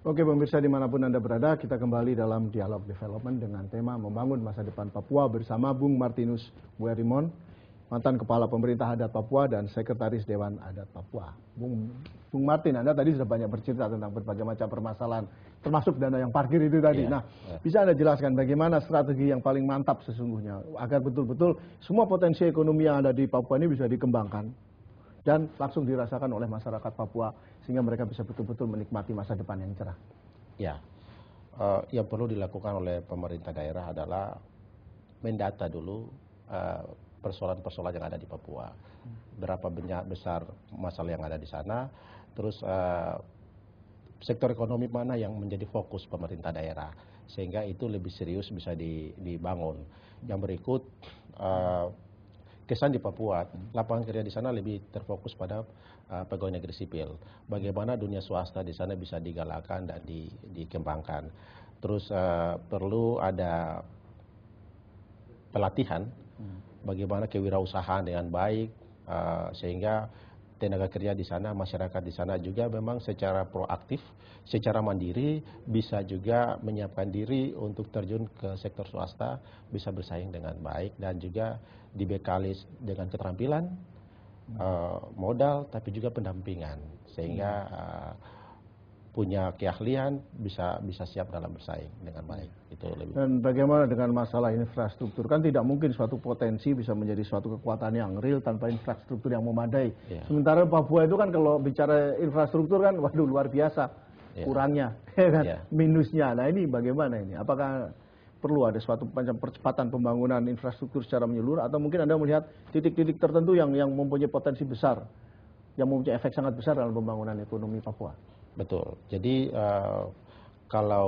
Oke pemirsa dimanapun Anda berada, kita kembali dalam dialog development dengan tema membangun masa depan Papua bersama Bung Martinus Buerimon, mantan Kepala Pemerintah Adat Papua dan Sekretaris Dewan Adat Papua. Bung Martin, Anda tadi sudah banyak bercerita tentang berbagai macam permasalahan, termasuk dana yang parkir itu tadi. Bisa Anda jelaskan bagaimana strategi yang paling mantap sesungguhnya agar betul-betul semua potensi ekonomi yang ada di Papua ini bisa dikembangkan dan langsung dirasakan oleh masyarakat Papua sehingga mereka bisa betul-betul menikmati masa depan yang cerah. Ya, yang perlu dilakukan oleh pemerintah daerah adalah mendata dulu persoalan-persoalan yang ada di Papua. Berapa banyak besar masalah yang ada di sana, terus sektor ekonomi mana yang menjadi fokus pemerintah daerah, sehingga itu lebih serius bisa dibangun. Yang berikut, kesan di Papua, lapangan kerja di sana lebih terfokus pada pegawai negeri sipil. Bagaimana dunia swasta di sana bisa digalakkan dan dikembangkan. Terus perlu ada pelatihan, bagaimana kewirausahaan dengan baik, sehingga tenaga kerja di sana, masyarakat di sana juga memang secara proaktif, secara mandiri bisa juga menyiapkan diri untuk terjun ke sektor swasta, bisa bersaing dengan baik dan juga dibekali dengan keterampilan, modal, tapi juga pendampingan sehingga punya keahlian bisa siap dalam bersaing dengan baik. Itu lebih. Dan bagaimana dengan masalah infrastruktur? Kan tidak mungkin suatu potensi bisa menjadi suatu kekuatan yang real tanpa infrastruktur yang memadai. Sementara Papua itu kan kalau bicara infrastruktur kan waduh luar biasa kurangnya, minusnya. Nah ini bagaimana ini? Apakah perlu ada suatu macam percepatan pembangunan infrastruktur secara menyeluruh atau mungkin Anda melihat titik-titik tertentu yang mempunyai potensi besar, yang mempunyai efek sangat besar dalam pembangunan ekonomi Papua? Betul. Jadi kalau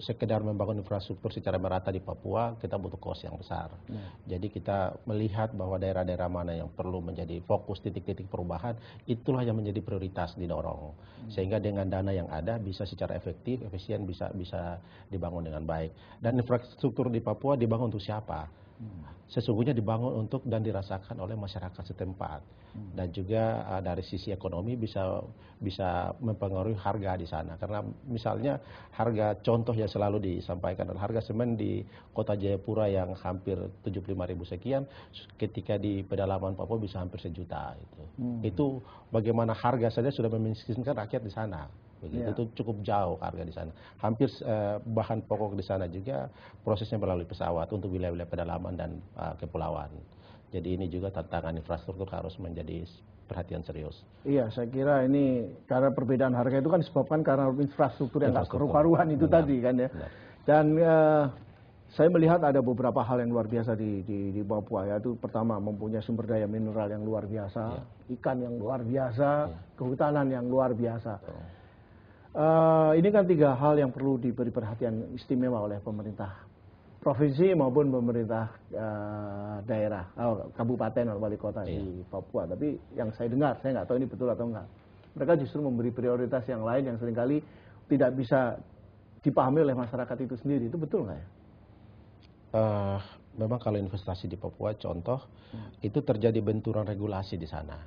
sekedar membangun infrastruktur secara merata di Papua, kita butuh kos yang besar. Jadi kita melihat bahwa daerah-daerah mana yang perlu menjadi fokus titik-titik perubahan, itulah yang menjadi prioritas didorong. Sehingga dengan dana yang ada bisa secara efektif, efisien bisa dibangun dengan baik. Dan infrastruktur di Papua dibangun untuk siapa? Sesungguhnya dibangun untuk dan dirasakan oleh masyarakat setempat. Dan juga dari sisi ekonomi bisa mempengaruhi harga di sana. Karena misalnya harga contoh yang selalu disampaikan adalah harga semen di kota Jayapura yang hampir 75.000 sekian, ketika di pedalaman Papua bisa hampir 1 juta. Itu bagaimana harga saja sudah memiskinkan rakyat di sana. Begitu, itu cukup jauh harga di sana. Hampir bahan pokok di sana juga prosesnya melalui pesawat untuk wilayah-wilayah pedalaman dan kepulauan. Jadi ini juga tantangan infrastruktur harus menjadi perhatian serius. Iya, saya kira ini karena perbedaan harga itu kan disebabkan karena infrastruktur yang nggak karu-karuan itu tadi kan ya. Dan saya melihat ada beberapa hal yang luar biasa di Papua, yaitu pertama mempunyai sumber daya mineral yang luar biasa, ikan yang luar biasa, kehutanan yang luar biasa. Ini kan 3 hal yang perlu diberi perhatian istimewa oleh pemerintah provinsi maupun pemerintah daerah, kabupaten atau wali kota di Papua. Tapi yang saya dengar, saya nggak tahu ini betul atau enggak, mereka justru memberi prioritas yang lain yang seringkali tidak bisa dipahami oleh masyarakat itu sendiri. Itu betul nggak ya? Memang kalau investasi di Papua contoh itu terjadi benturan regulasi di sana.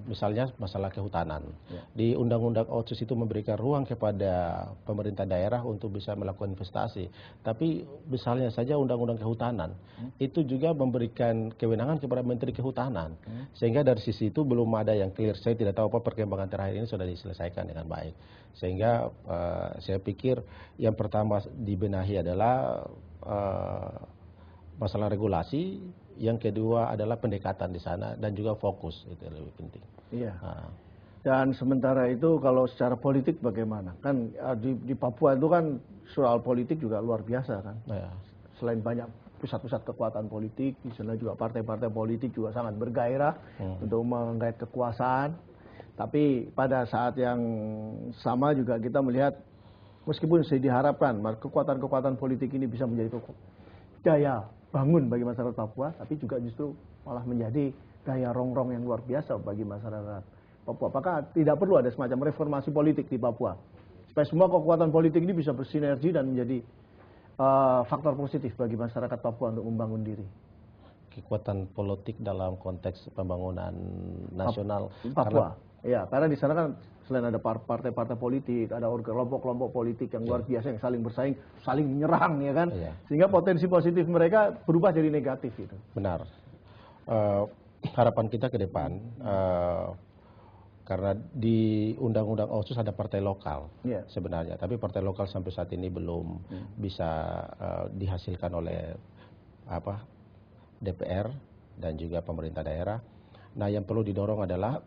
Misalnya masalah kehutanan. Di Undang-Undang Otsus itu memberikan ruang kepada pemerintah daerah untuk bisa melakukan investasi. Tapi misalnya saja Undang-Undang Kehutanan itu juga memberikan kewenangan kepada Menteri Kehutanan. Sehingga dari sisi itu belum ada yang clear. Saya tidak tahu apa perkembangan terakhir ini sudah diselesaikan dengan baik. Sehingga saya pikir yang pertama dibenahi adalah masalah regulasi, yang kedua adalah pendekatan di sana dan juga fokus, itu yang lebih penting. Iya. Dan sementara itu kalau secara politik bagaimana? Kan di Papua itu kan soal politik juga luar biasa kan. Selain banyak pusat-pusat kekuatan politik, di sana juga partai-partai politik juga sangat bergairah untuk menggait kekuasaan. Tapi pada saat yang sama juga kita melihat meskipun saya diharapkan kekuatan-kekuatan politik ini bisa menjadi daya bangun bagi masyarakat Papua, tapi juga justru malah menjadi daya rongrong yang luar biasa bagi masyarakat Papua. Apakah tidak perlu ada semacam reformasi politik di Papua supaya semua kekuatan politik ini bisa bersinergi dan menjadi faktor positif bagi masyarakat Papua untuk membangun diri? Kekuatan politik dalam konteks pembangunan nasional Papua. Ya, karena di sana kan Selain ada partai-partai politik, ada kelompok-kelompok politik yang luar biasa yang saling bersaing, saling menyerang ya kan, sehingga potensi positif mereka berubah jadi negatif gitu. Benar. Harapan kita ke depan, karena di Undang-Undang Otsus ada partai lokal sebenarnya, tapi partai lokal sampai saat ini belum bisa dihasilkan oleh DPR dan juga pemerintah daerah. Nah, yang perlu didorong adalah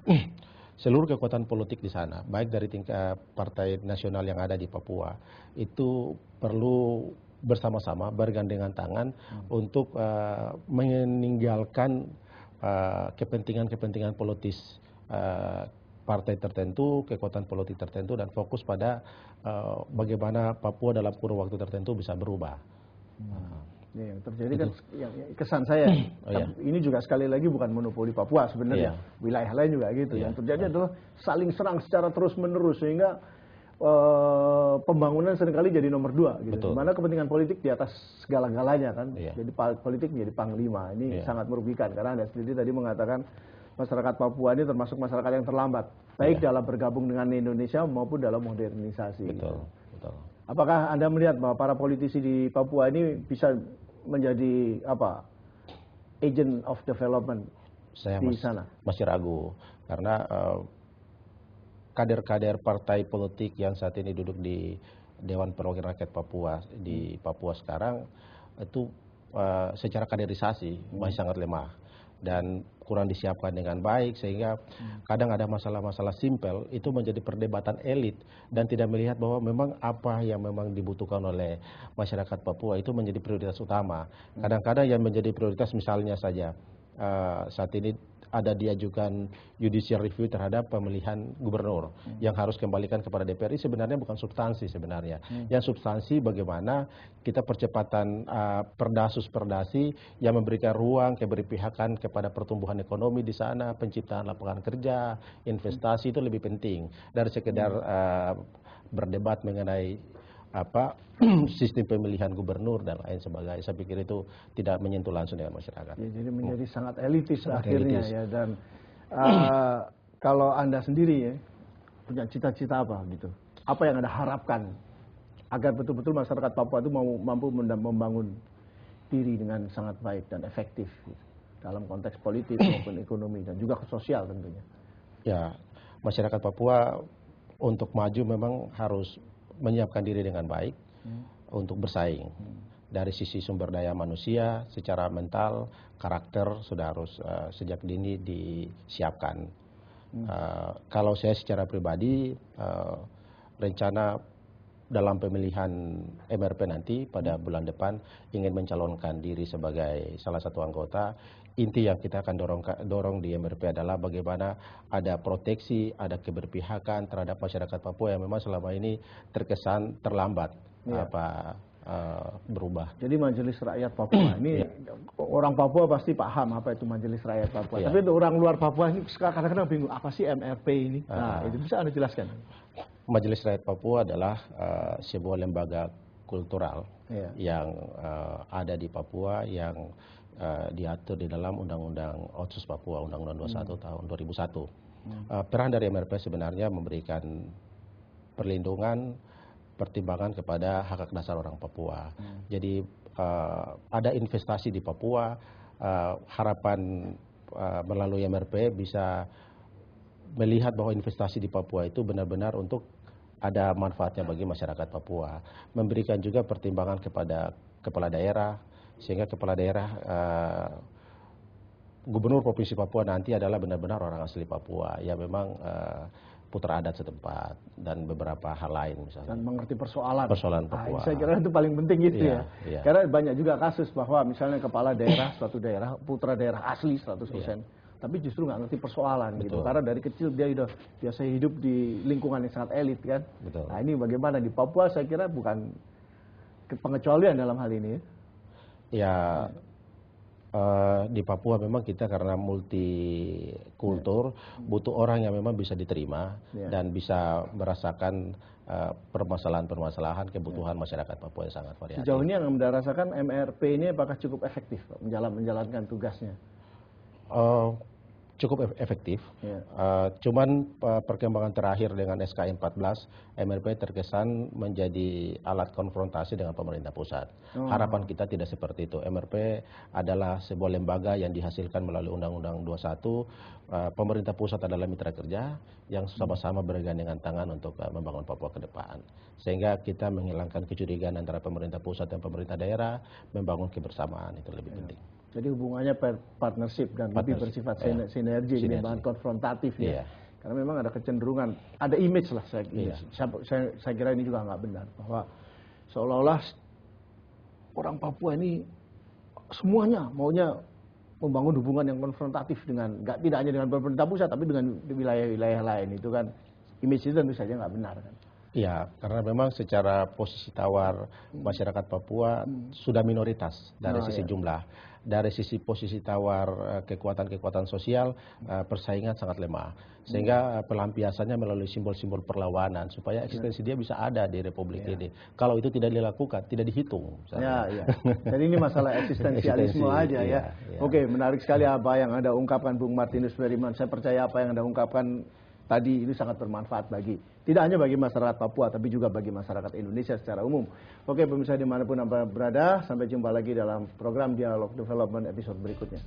seluruh kekuatan politik di sana, baik dari tingkat partai nasional yang ada di Papua, itu perlu bersama-sama bergandengan tangan untuk meninggalkan kepentingan-kepentingan politis partai tertentu, kekuatan politik tertentu, dan fokus pada bagaimana Papua dalam kurun waktu tertentu bisa berubah. Yang terjadi kan, kesan saya, ini juga sekali lagi bukan monopoli Papua sebenarnya, wilayah lain juga gitu. Yang terjadi adalah saling serang secara terus-menerus, sehingga pembangunan seringkali jadi nomor 2 gitu. Dimana kepentingan politik di atas segala-galanya kan. Jadi politik menjadi panglima. Ini sangat merugikan, karena Anda sendiri tadi mengatakan masyarakat Papua ini termasuk masyarakat yang terlambat, baik dalam bergabung dengan Indonesia maupun dalam modernisasi. Betul. Apakah Anda melihat bahwa para politisi di Papua ini bisa menjadi agent of development di sana? Masih ragu, karena kader-kader partai politik yang saat ini duduk di Dewan Perwakilan Rakyat Papua di Papua sekarang itu secara kaderisasi masih sangat lemah dan kurang disiapkan dengan baik, sehingga kadang ada masalah-masalah simpel itu menjadi perdebatan elit dan tidak melihat bahwa memang apa yang memang dibutuhkan oleh masyarakat Papua itu menjadi prioritas utama. Kadang-kadang yang menjadi prioritas misalnya saja saat ini ada diajukan judicial review terhadap pemilihan gubernur yang harus kembalikan kepada DPR. Ini sebenarnya bukan substansi sebenarnya. Yang substansi bagaimana kita percepatan perdasi yang memberikan ruang keberpihakan kepada pertumbuhan ekonomi di sana, penciptaan lapangan kerja, investasi itu lebih penting dari sekedar berdebat mengenai sistem pemilihan gubernur dan lain sebagainya. Saya pikir itu tidak menyentuh langsung dengan masyarakat. Ya, jadi menjadi sangat elitis akhirnya ya. Dan kalau Anda sendiri ya punya cita-cita apa gitu? Apa yang Anda harapkan agar betul-betul masyarakat Papua itu mampu membangun diri dengan sangat baik dan efektif gitu, dalam konteks politik maupun ekonomi dan juga sosial tentunya? Ya, masyarakat Papua untuk maju memang harus menyiapkan diri dengan baik untuk bersaing. Dari sisi sumber daya manusia, secara mental, karakter sudah harus sejak dini disiapkan. Kalau saya secara pribadi, rencana dalam pemilihan MRP nanti pada bulan depan ingin mencalonkan diri sebagai salah satu anggota. Inti yang kita akan dorong di MRP adalah bagaimana ada proteksi, ada keberpihakan terhadap masyarakat Papua yang memang selama ini terkesan terlambat berubah. Jadi Majelis Rakyat Papua ini orang Papua pasti paham apa itu Majelis Rakyat Papua. Tapi untuk orang luar Papua ini kadang-kadang bingung apa sih MRP ini. Nah, itu bisa Anda jelaskan? Majelis Rakyat Papua adalah sebuah lembaga kultural yang ada di Papua yang diatur di dalam Undang-Undang Otsus Papua, Undang-Undang 21 tahun 2001. Peran dari MRP sebenarnya memberikan perlindungan, pertimbangan kepada hak dasar orang Papua. Jadi ada investasi di Papua, harapan melalui MRP bisa melihat bahwa investasi di Papua itu benar-benar untuk ada manfaatnya bagi masyarakat Papua. Memberikan juga pertimbangan kepada kepala daerah, sehingga kepala daerah gubernur provinsi Papua nanti adalah benar-benar orang asli Papua yang memang putra adat setempat dan beberapa hal lain misalnya. Dan mengerti persoalan Papua. Saya kira itu paling penting gitu ya. Karena banyak juga kasus bahwa misalnya kepala daerah suatu daerah, putra daerah asli 100%, tapi justru nggak ngerti persoalan gitu. Karena dari kecil dia udah biasa hidup di lingkungan yang sangat elit kan. Nah ini bagaimana di Papua, saya kira bukan pengecualian dalam hal ini. Ya, di Papua memang kita karena multikultur butuh orang yang memang bisa diterima dan bisa merasakan permasalahan-permasalahan kebutuhan masyarakat Papua yang sangat variatif. Sejauh ini yang Anda rasakan MRP ini apakah cukup efektif menjalankan tugasnya? cukup efektif. Cuman perkembangan terakhir dengan SKI 14, MRP terkesan menjadi alat konfrontasi dengan pemerintah pusat. Harapan kita tidak seperti itu. MRP adalah sebuah lembaga yang dihasilkan melalui Undang-Undang 21. Pemerintah pusat adalah mitra kerja yang sama-sama bergandengan tangan untuk membangun Papua ke depan. Sehingga kita menghilangkan kecurigaan antara pemerintah pusat dan pemerintah daerah, membangun kebersamaan, itu lebih penting. Jadi hubungannya partnership dan lebih bersifat sinergi, bahan konfrontatif ya. Karena memang ada kecenderungan, ada image lah saya kira ini juga nggak benar, bahwa seolah-olah orang Papua ini semuanya maunya membangun hubungan yang konfrontatif dengan, tidak hanya dengan pemerintah pusat tapi dengan wilayah-wilayah lain. Itu kan image itu tentu saja nggak benar kan. Iya, karena memang secara posisi tawar masyarakat Papua sudah minoritas dari sisi jumlah. Dari sisi posisi tawar kekuatan-kekuatan sosial, persaingan sangat lemah. Sehingga pelampiasannya melalui simbol-simbol perlawanan supaya eksistensi dia bisa ada di Republik ini. Kalau itu tidak dilakukan, tidak dihitung. Jadi ini masalah eksistensialisme aja ya. Oke, menarik sekali apa yang Anda ungkapkan, Bung Martinus Beriman. Saya percaya apa yang Anda ungkapkan tadi itu sangat bermanfaat tidak hanya bagi masyarakat Papua, tapi juga bagi masyarakat Indonesia secara umum. Oke, pemirsa dimanapun Anda berada, sampai jumpa lagi dalam program Dialog Development episode berikutnya.